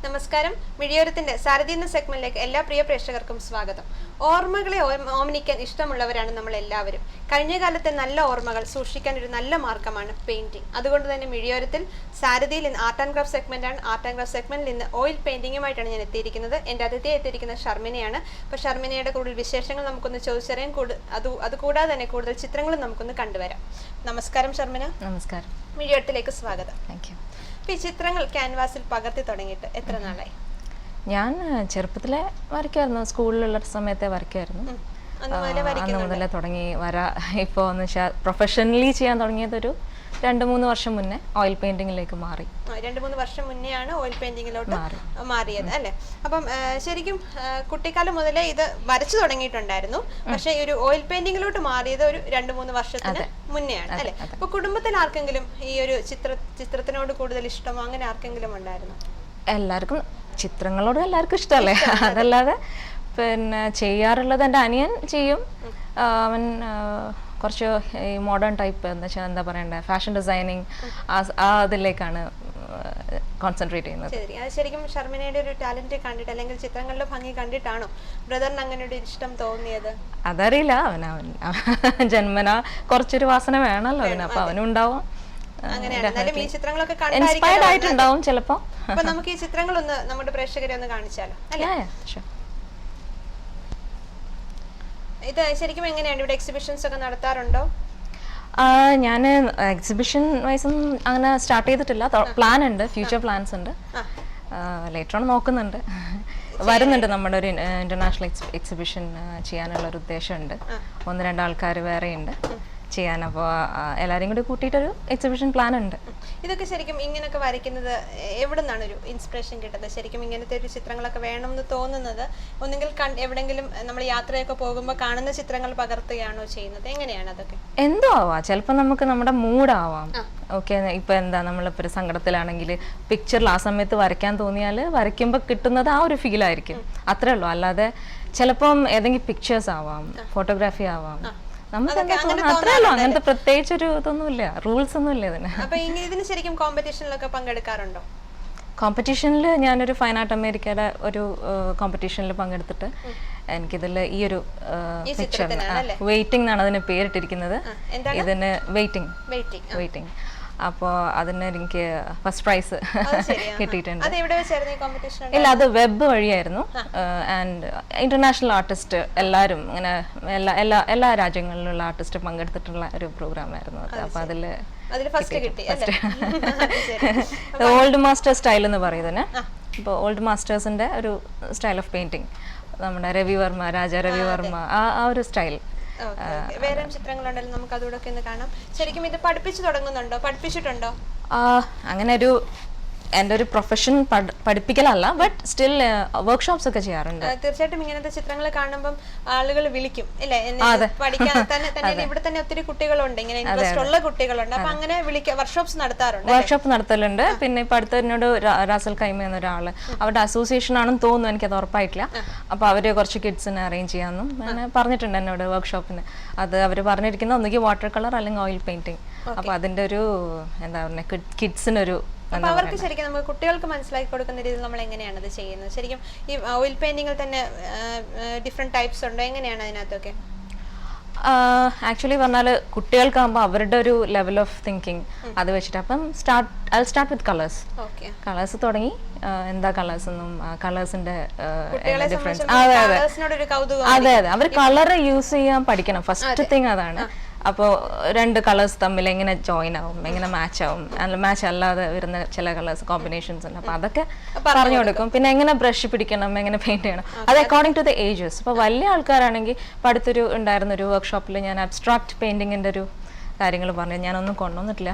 നമസ്കാരം. മിഴിയോരത്തിന്റെ സാരഥി എന്ന സെഗ്മെന്റിലേക്ക് എല്ലാ പ്രിയ പ്രേക്ഷകർക്കും സ്വാഗതം. ഓർമ്മകളെ ഓമനിക്കാൻ ഇഷ്ടമുള്ളവരാണ് നമ്മൾ എല്ലാവരും. കഴിഞ്ഞ കാലത്തെ നല്ല ഓർമ്മകൾ സൂക്ഷിക്കാൻ ഒരു നല്ല മാർഗമാണ് പെയിന്റിംഗ്. അതുകൊണ്ട് തന്നെ മിഴിയോരത്തിൽ സാരഥിയിൽ ഇന്ന് ആർട്ട് ആൻഡ് ക്രാഫ്റ്റ് സെഗ്മെന്റാണ്. ആർട്ട് ആൻഡ് ക്രാഫ്റ്റ് സെഗ്മെന്റിൽ ഇന്ന് ഓയിൽ പെയിന്റിങ്ങുമായിട്ടാണ് ഞാൻ എത്തിയിരിക്കുന്നത്. എൻ്റെ അതിഥിയെ എത്തിയിരിക്കുന്നത് ഷർമിനയാണ്. അപ്പോൾ ഷർമിനയുടെ കൂടുതൽ വിശേഷങ്ങൾ നമുക്കൊന്ന് ചോദിച്ചറിയാൻ, അതുകൂടാതെ തന്നെ കൂടുതൽ ചിത്രങ്ങളും നമുക്കൊന്ന് കണ്ടുവരാം. നമസ്കാരം ഷർമിന. നമസ്കാരം. മിഴിയോരത്തിലേക്ക് സ്വാഗതം. Thank you. ഈ ചിത്രങ്ങൾ ക്യാൻവാസിൽ പകർത്തി തുടങ്ങിയിട്ട് എത്ര നാളായി? ഞാൻ ചെറുപ്പത്തിലെ വരയ്ക്കായിരുന്നു, സ്കൂളിലുള്ള സമയത്തെ വരയ്ക്കായിരുന്നു. അന്ന് മുതലേ തുടങ്ങി ഇപ്പോൾ ഒന്ന് പ്രൊഫഷണലി ചെയ്യാൻ തുടങ്ങിയത് ഒരു 2-3 വർഷം മുന്നേ ഓയിൽ പെയിന്റിങ്ങിലേക്ക് മാറി. 2-3 വർഷം മുന്നെയാണ് ഓയിൽ പെയിന്റിങ്ങിലോട്ട് മാറിയത് അല്ലേ? അപ്പം ശരിക്കും കുട്ടിക്കാലം മുതലേ ഇത് വരച്ചു തുടങ്ങിയിട്ടുണ്ടായിരുന്നു. പക്ഷെ ഒരു ഓയിൽ പെയിന്റിങ്ങിലോട്ട് മാറിയത് ഒരു 2-3 വർഷത്തിന് മുന്നെയാണ് അല്ലെ? അപ്പൊ കുടുംബത്തിൽ ആർക്കെങ്കിലും ഈ ഒരു ചിത്രത്തിനോട് കൂടുതൽ ഇഷ്ടമോ അങ്ങനെ ആർക്കെങ്കിലും ഉണ്ടായിരുന്നു? എല്ലാവർക്കും ചിത്രങ്ങളോട് എല്ലാവർക്കും ഇഷ്ടമല്ലേ? അതല്ലാതെ പിന്നെ ചെയ്യാറുള്ളത് എൻ്റെ അനിയൻ ചെയ്യും. അവൻ കുറച്ച് ഈ മോഡേൺ ടൈപ്പ് എന്താ പറയണ്ടേ, ഫാഷൻ ഡിസൈനിങ് അതിലേക്കാണ് കോൺസെൻട്രേറ്റ് ചെയ്യുന്നത്. ശരിക്കും ഷർമിനയുടെ ഒരു ടാലന്റ് കണ്ടിട്ട് അല്ലെങ്കിൽ ചിത്രങ്ങളുടെ ഭംഗി കണ്ടിട്ടാണോ ബ്രദറിന് അങ്ങനെ ഒരു ഇഷ്ടം തോന്നിയത്? അതറിയില്ല. അവൻ ജന്മന കുറച്ചൊരു വാസന വേണമല്ലോ അവന്, അപ്പൊ അവനും ഉണ്ടാവും. ഇൻസ്പയർഡ് ആയിട്ടുണ്ടാവും ചിലപ്പോ. അപ്പൊ നമുക്ക് ഈ ചിത്രങ്ങളൊന്ന് നമ്മുടെ പ്രേക്ഷകരെ ഒന്ന് കാണിച്ചാലോ അല്ലേ? ഇത് ശരിക്കും എങ്ങനെയാണ് ഇവിടെ എക്സിബിഷൻസ് ഒക്കെ നടത്താറുണ്ടോ? ഞാൻ എക്സിബിഷൻ വൈസും അങ്ങനെ സ്റ്റാർട്ട് ചെയ്തിട്ടില്ല. പ്ലാൻ ഉണ്ട്, ഫ്യൂച്ചർ പ്ലാൻസ് ഉണ്ട്. ലേറ്റർ ഓൺ നോക്കുന്നുണ്ട്. വരുന്നുണ്ട് നമ്മുടെ ഒരു ഇന്റർനാഷണൽ എക്സിബിഷൻ ചെയ്യാനുള്ള ഒരു ഉദ്ദേശമുണ്ട്. 1-2 ആൾക്കാർ വേറെ ഉണ്ട് ചെയ്യാൻ. അപ്പോൾ എല്ലാവരെയും കൂടി കൂട്ടിയിട്ടൊരു എക്സിബിഷൻ പ്ലാൻ ഉണ്ട്. ഇതൊക്കെ ശരിക്കും ഇങ്ങനെയൊക്കെ വരയ്ക്കുന്നത് എവിടെ നിന്നാണ് ഒരു ഇൻസ്പിറേഷൻ കിട്ടുന്നത്? ശരിക്കും ഇങ്ങനത്തെ ഒരു ചിത്രങ്ങളൊക്കെ വേണം എന്ന് തോന്നുന്നത് ഒന്നുകിൽ എവിടെങ്കിലും നമ്മൾ യാത്രയൊക്കെ പോകുമ്പോൾ കാണുന്ന ചിത്രങ്ങൾ പകർത്തുകയാണോ ചെയ്യുന്നത്? എങ്ങനെയാണ് അതൊക്കെ? എന്തോ ആവാം. ചിലപ്പോൾ നമുക്ക് നമ്മുടെ മൂഡാവാം. ഓക്കെ, ഇപ്പൊ എന്താ നമ്മളിപ്പോൾ ഒരു സങ്കടത്തിലാണെങ്കിൽ പിക്ചറിൽ ആ സമയത്ത് വരയ്ക്കാൻ തോന്നിയാൽ വരയ്ക്കുമ്പോൾ കിട്ടുന്നത് ആ ഒരു ഫീൽ ആയിരിക്കും. അത്രേ ഉള്ളൂ. അല്ലാതെ ചിലപ്പം ഏതെങ്കിലും പിക്ചേഴ്സ് ആവാം, ഫോട്ടോഗ്രാഫി ആവാം. നമുക്ക് അത്രേ ഉള്ളൂ. അങ്ങനത്തെ പ്രത്യേകിച്ച് ഒരു ഇതൊന്നുമില്ല, റൂൾസ് ഒന്നും ഇല്ല ഇതിന്. ഇതിന് ശരിക്കും കോമ്പറ്റീഷനിലൊക്കെ പങ്കെടുക്കാറുണ്ടോ? കോമ്പറ്റീഷനിൽ ഞാനൊരു ഫൈൻ ആർട്ട് അമേരിക്കയുടെ ഒരു കോമ്പറ്റീഷനിൽ പങ്കെടുത്തിട്ട് എനിക്കിതിൽ ഈ ഒരു പിക്ചർ വെയിറ്റിംഗ് എന്നാണ് അതിന് പേരിട്ടിരിക്കുന്നത്. ഇതിന് വെയിറ്റിംഗ്. അപ്പോൾ അതിന് എനിക്ക് ഫസ്റ്റ് പ്രൈസ് കിട്ടിയിട്ടുണ്ട്. ഇല്ല, അത് വെബ് വഴിയായിരുന്നു. ആൻഡ് ഇന്റർനാഷണൽ ആർട്ടിസ്റ്റ് എല്ലാവരും ഇങ്ങനെ എല്ലാ രാജ്യങ്ങളിലുള്ള ആർട്ടിസ്റ്റ് പങ്കെടുത്തിട്ടുള്ള ഒരു പ്രോഗ്രാം ആയിരുന്നു അത്. അപ്പോൾ അതിൽ ഓൾഡ് മാസ്റ്റർ സ്റ്റൈൽ എന്ന് പറയുന്നതിന്. ഇപ്പോൾ ഓൾഡ് മാസ്റ്റേഴ്സിന്റെ ഒരു സ്റ്റൈൽ ഓഫ് പെയിന്റിങ്, നമ്മുടെ രാജാ രവിവർമ്മ ആ ഒരു സ്റ്റൈൽ. വേറെ ചിത്രങ്ങളുണ്ടല്ലോ, നമുക്ക് അതുകൂടെ ഒന്ന് കാണാം. ശരിക്കും ഇത് പഠിപ്പിച്ചിട്ടുണ്ടോ? അങ്ങനെ ഒരു എൻ്റെ ഒരു പ്രൊഫഷൻ പഠിപ്പിക്കലല്ല, ബട്ട് സ്റ്റിൽ വർക്ക്ഷോപ്സ് ഒക്കെ ചെയ്യാറുണ്ട്. തീർച്ചയായിട്ടും ഇങ്ങനത്തെ ചിത്രങ്ങൾ കാണുമ്പോൾ ആളുകൾ വിളിക്കും അല്ലേ? പഠിക്കാൻ തന്നെ ഇവിടെ തന്നെ ഒത്തിരി കുട്ടികളുണ്ട്, ഇങ്ങനെ ഇൻട്രസ്റ്റ് ഉള്ള കുട്ടികളുണ്ട്. അപ്പൊ അങ്ങനെ വർക്ക്ഷോപ്സ് നടത്തലുണ്ട്. പിന്നെ ഇപ്പൊ അടുത്തതിനോട് റാസൽ കൈമ എന്നൊരാള്, അവരുടെ അസോസിയേഷൻ ആണെന്ന് തോന്നുന്നു, എനിക്കത് ഉറപ്പായിട്ടില്ല. അപ്പൊ അവര് കുറച്ച് കിഡ്സിനെ അറേഞ്ച് ചെയ്യാമെന്നും അങ്ങനെ പറഞ്ഞിട്ടുണ്ട് എന്നോട് വർക്ക്ഷോപ്പിന്. അത് അവര് പറഞ്ഞിരിക്കുന്നത് ഒന്നുകിൽ വാട്ടർ കളർ അല്ലെങ്കിൽ ഓയിൽ പെയിന്റിങ്. അപ്പൊ അതിന്റെ ഒരു എന്താ പറയുക, കിഡ്സിനൊരു അവർക്ക് ശരിക്കും നമുക്ക് കുട്ടികൾക്ക് മനസ്സിലാക്കി കൊടുക്കുന്ന രീതിയിൽ നമ്മൾ എങ്ങനെയാണ് അത് ചെയ്യുന്നത്? ശരിക്കും ഈ ഓയിൽ പെയിന്റിങ്ങിൽ തന്നെ ഡിഫറെന്റ് ടൈപ്സ് ഉണ്ടോ? എങ്ങനെയാണ് അതിനകത്തൊക്കെ? ആക്ച്വലി പറഞ്ഞാൽ കുട്ടികൾക്കാകുമ്പോൾ അവരുടെ ഒരു ലെവൽ ഓഫ് തിങ്കിങ് അത് വെച്ചിട്ട്. അപ്പം സ്റ്റാർട്ട് വിത്ത് കളേഴ്സ് തുടങ്ങി. എന്താ കളേഴ്സ് എന്നും കളേഴ്സിന്റെ ഡിഫറൻസ്. അതെ, അവർ കളർ യൂസ് ചെയ്യാൻ പഠിക്കണം. ഫസ്റ്റ് തിങ് അതാണ്. അപ്പോൾ 2 കളേഴ്സ് തമ്മിൽ എങ്ങനെ ജോയിൻ ആവും, എങ്ങനെ മാച്ച് ആവും, മാച്ച് അല്ലാതെ വരുന്ന ചില കളേഴ്സ് കോമ്പിനേഷൻസ് ഉണ്ട്. അപ്പോൾ അതൊക്കെ പറഞ്ഞു കൊടുക്കും. പിന്നെ എങ്ങനെ ബ്രഷ് പിടിക്കണം, എങ്ങനെ പെയിന്റ് ചെയ്യണം, അത് അക്കോർഡിംഗ് ടു ദ ഏജസ്. ഇപ്പോൾ വലിയ ആൾക്കാരാണെങ്കിൽ ഇപ്പോൾ അടുത്തൊരു ഉണ്ടായിരുന്ന ഒരു വർക്ക്ഷോപ്പിൽ ഞാൻ അബ്സ്ട്രാക്ട് പെയിന്റിങ്ങിന്റെ ഒരു കാര്യങ്ങൾ പറഞ്ഞു. ഞാനൊന്നും കൊണ്ടുവന്നിട്ടില്ല.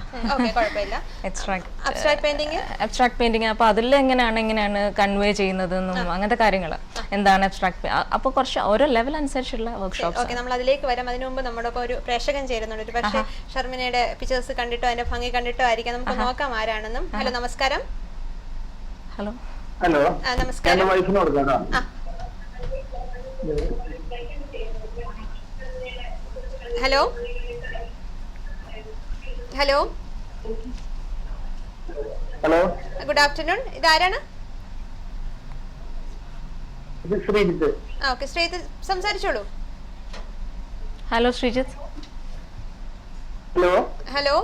Abstract painting. അപ്പൊ അതിൽ എങ്ങനെയാണ് കൺവേ ചെയ്യുന്നതെന്നും അങ്ങനത്തെ കാര്യങ്ങൾ, എന്താണ് അബ്സ്ട്രാക്ട്. അപ്പൊ കുറച്ച് ഓരോ ലെവൽ അനുസരിച്ചുള്ള വർക്ക്ഷോപ്സ്. നമ്മൾ അതിലേക്ക് വരാം. അതിനു മുമ്പ് നമ്മുടെ ഒരു പ്രേക്ഷകൻ ചേരുന്നുണ്ട്. ഒരു പക്ഷേ ഷർമിനയുടെ പിക്ചേഴ്സ് കണ്ടിട്ടോ അതിന്റെ ഭംഗി കണ്ടിട്ടോ ആയിരിക്കാം. നമുക്ക് നോക്കാം ആരാണെന്നും. ഹലോ, നമസ്കാരം. ഹലോ നമസ്കാരം. Hello hello good afternoon. ഇതാരാണ്? ഇത് ശ്രീജിത്ത്. ഓക്കെ, ശ്രീജിത്ത് സംസാരിച്ചോളൂ. ഹലോ ശ്രീജിത്ത്. ഹലോ. ഹലോ.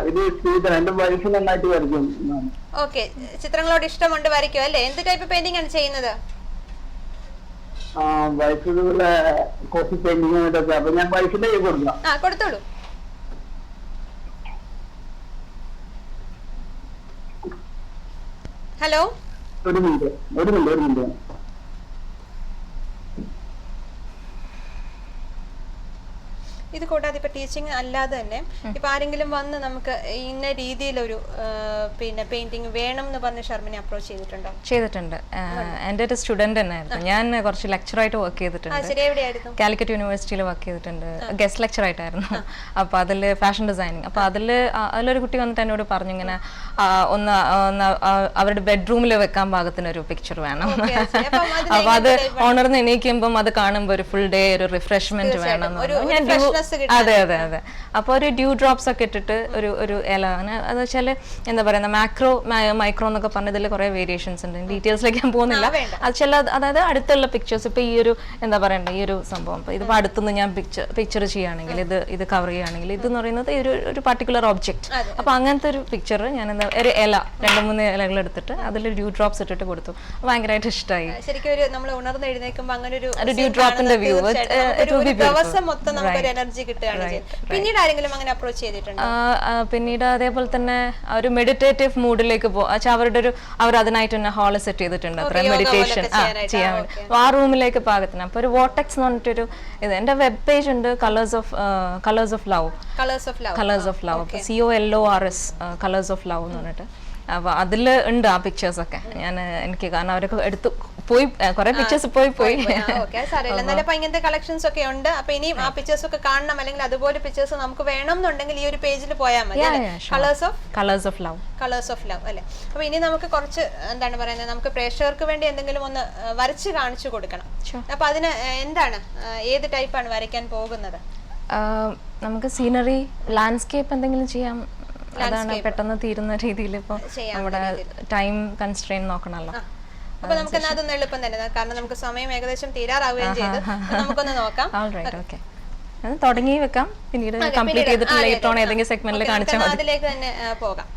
ഇത് ശ്രീജിത്ത്. എന്റെ വൈഫ് നന്നായിട്ട് വരയ്ക്കും. ഓക്കെ, ചിത്രങ്ങളോട് ഇഷ്ടമുണ്ട്, വരയ്ക്കും അല്ലേ? എന്ത് ടൈപ്പ് പെയിന്റിംഗ് ആണ് ചെയ്യുന്നത്? വൈഫ് ഇതുപോലെ കോഫി പെയിന്റിംഗ്. അപ്പൊ ഞാൻ വൈഫിന്റെ കൈ കൊടുക്കാം. കൊടുത്തോളൂ. ഹലോ. ഒരു മിനിറ്റ്. ഇത് കൂടാതെ ഇപ്പൊ ടീച്ചിങ് അല്ലാതെ തന്നെ ഇപ്പൊ ആരെങ്കിലും വന്ന് നമുക്ക് ഇന്ന രീതിയിലൊരു പിന്നെ പെയിന്റിങ് വേണം എന്ന് പറഞ്ഞ് ഷർമിനെ അപ്രോച്ച് ചെയ്തിട്ടുണ്ടോ? ചെയ്തിട്ടുണ്ട്. എൻ്റെ ഒരു സ്റ്റുഡന്റ് തന്നെയായിരുന്നു. ഞാൻ കുറച്ച് ലെക്ചറായിട്ട് വർക്ക് ചെയ്തിട്ടുണ്ട്. ശരി, എവിടെയായിരുന്നു? കാലിക്കറ്റ് യൂണിവേഴ്സിറ്റിയിൽ വർക്ക് ചെയ്തിട്ടുണ്ട്. ഗസ്റ്റ് ലെക്ചർ ആയിട്ടായിരുന്നു. അപ്പൊ അതിൽ ഫാഷൻ ഡിസൈനിങ്. അപ്പൊ അതിലൊരു കുട്ടി വന്നിട്ട് എന്നോട് പറഞ്ഞു ഇങ്ങനെ ഒന്ന് അവരുടെ ബെഡ്റൂമിൽ വെക്കാൻ പാകത്തിന് ഒരു പിക്ചർ വേണം. അപ്പൊ അത് ഓണർന്ന് എണീക്കുമ്പം അത് കാണുമ്പോൾ ഒരു ഫുൾ ഡേ ഒരു റിഫ്രഷ്മെന്റ് വേണം. അതെ. അപ്പൊ ഒരു ഡ്യൂ ഡ്രോപ്സ് ഒക്കെ ഇട്ടിട്ട് ഒരു ഇല, അത് വെച്ചാല് എന്താ പറയുക, മാക്രോ മൈക്രോ എന്നൊക്കെ പറഞ്ഞതിൽ കുറെ വേരിയേഷൻസ് ഉണ്ട്. ഡീറ്റെയിൽസിലേക്ക് ഞാൻ പോകുന്നില്ല. അത് അതായത് അടുത്തുള്ള പിക്ചേഴ്സ് ഇപ്പൊ ഈ ഒരു എന്താ പറയണ്ട ഈ ഒരു സംഭവം ഇപ്പൊ ഇതിപ്പോ അടുത്തുനിന്ന് ഞാൻ പിക്ചർ ചെയ്യുകയാണെങ്കിൽ ഇത് കവർ ചെയ്യുകയാണെങ്കിൽ ഇതെന്ന് പറയുന്നത് ഒരു പർട്ടിക്കുലർ ഒബ്ജക്ട്. അപ്പൊ അങ്ങനത്തെ ഒരു പിക്ചർ ഞാൻ എന്താ ഒരു ഇല 2-3 ഇലകൾ എടുത്തിട്ട് അതിൽ ഡ്യൂ ഡ്രോപ്സ് ഇട്ടിട്ട് കൊടുത്തു. ഭയങ്കരമായിട്ട് ഇഷ്ടമായി. ശരിക്കും നമ്മൾ ഉണർന്ന് എഴുന്നേൽക്കുമ്പോൾ അങ്ങനെ ഒരു ഡ്യൂ ഡ്രോപ്പിന്റെ വ്യൂ ദിവസം മൊത്തം നമുക്ക് ഒരു എനർജി കിട്ടുകയാണ് ചെയ്യുന്നത്. പിന്നീട് ആരെങ്കിലും അങ്ങനെ അപ്രോച്ച് ചെയ്തിട്ടുണ്ടോ? പിന്നീട് അതേപോലെ തന്നെ ഒരു മെഡിറ്റേറ്റീവ് മൂഡിലേക്ക് അവർ അതിനായിട്ട് തന്നെ ഹാള് സെറ്റ് ചെയ്തിട്ടുണ്ട്. അത്ര മെഡിറ്റേഷൻ ചെയ്യാൻ വേണ്ടി. അപ്പൊ ആ റൂമിലേക്ക് പാകത്തിന് അപ്പൊ ഒരു വോട്ടെക്സ് എന്ന് പറഞ്ഞിട്ടൊരു ഇത് എന്റെ വെബ് പേജ് ഉണ്ട്. Colours of love COLORS colours of love എന്ന് പറഞ്ഞിട്ട്. അപ്പൊ അതില് ഉണ്ട് ആ പിക്ചേഴ്സ് ഒക്കെ. ഞാൻ എനിക്ക് കാരണം അവരൊക്കെ എടുത്തു പോയി കുറെ പിക്ചേഴ്സ് പോയി ഇങ്ങനത്തെ കളക്ഷൻസ് ഒക്കെ ഉണ്ട്. അപ്പൊ ഇനിയും ആ പിക്ചേഴ്സ് ഒക്കെ കാണണം, അല്ലെങ്കിൽ അതുപോലെ പിക്ചേഴ്സ് നമുക്ക് വേണം എന്നുണ്ടെങ്കിൽ ഈ ഒരു പേജിൽ പോയാൽ മതി. കളേഴ്സ് ഓഫ് ലവ് അല്ലെ? അപ്പൊ ഇനി നമുക്ക് കുറച്ച് എന്താണ് പറയുന്നത്, നമുക്ക് പ്രേക്ഷകർക്ക് വേണ്ടി എന്തെങ്കിലും ഒന്ന് വരച്ച് കാണിച്ചു കൊടുക്കണം. അപ്പൊ അതിന് എന്താണ്, ഏത് ടൈപ്പാണ് വരയ്ക്കാൻ പോകുന്നത്? നമുക്ക് സീനറി, ലാൻഡ്സ്കേപ്പ് എന്തെങ്കിലും ചെയ്യാം. അതാണ് പെട്ടെന്ന് തീരുന്ന രീതിയിൽ. ഇപ്പൊ നമ്മുടെ ടൈം കൺസ്ട്രെയിൻ നോക്കണല്ലോ. അപ്പൊ നമുക്ക് അതൊന്ന് എളുപ്പം തന്നെ, കാരണം നമുക്ക് സമയം ഏകദേശം തീരാറാവുകയും ചെയ്ത് നമുക്കൊന്ന് നോക്കാം. തുടങ്ങി വെക്കാം, പിന്നീട് കംപ്ലീറ്റ് ചെയ്തിട്ട് ലേറ്റർ ഓൺ ഏതെങ്കിലും സെഗ്മെന്റിൽ കാണിച്ചാൽ മതി. അതിലേക്ക് തന്നെ പോകാം.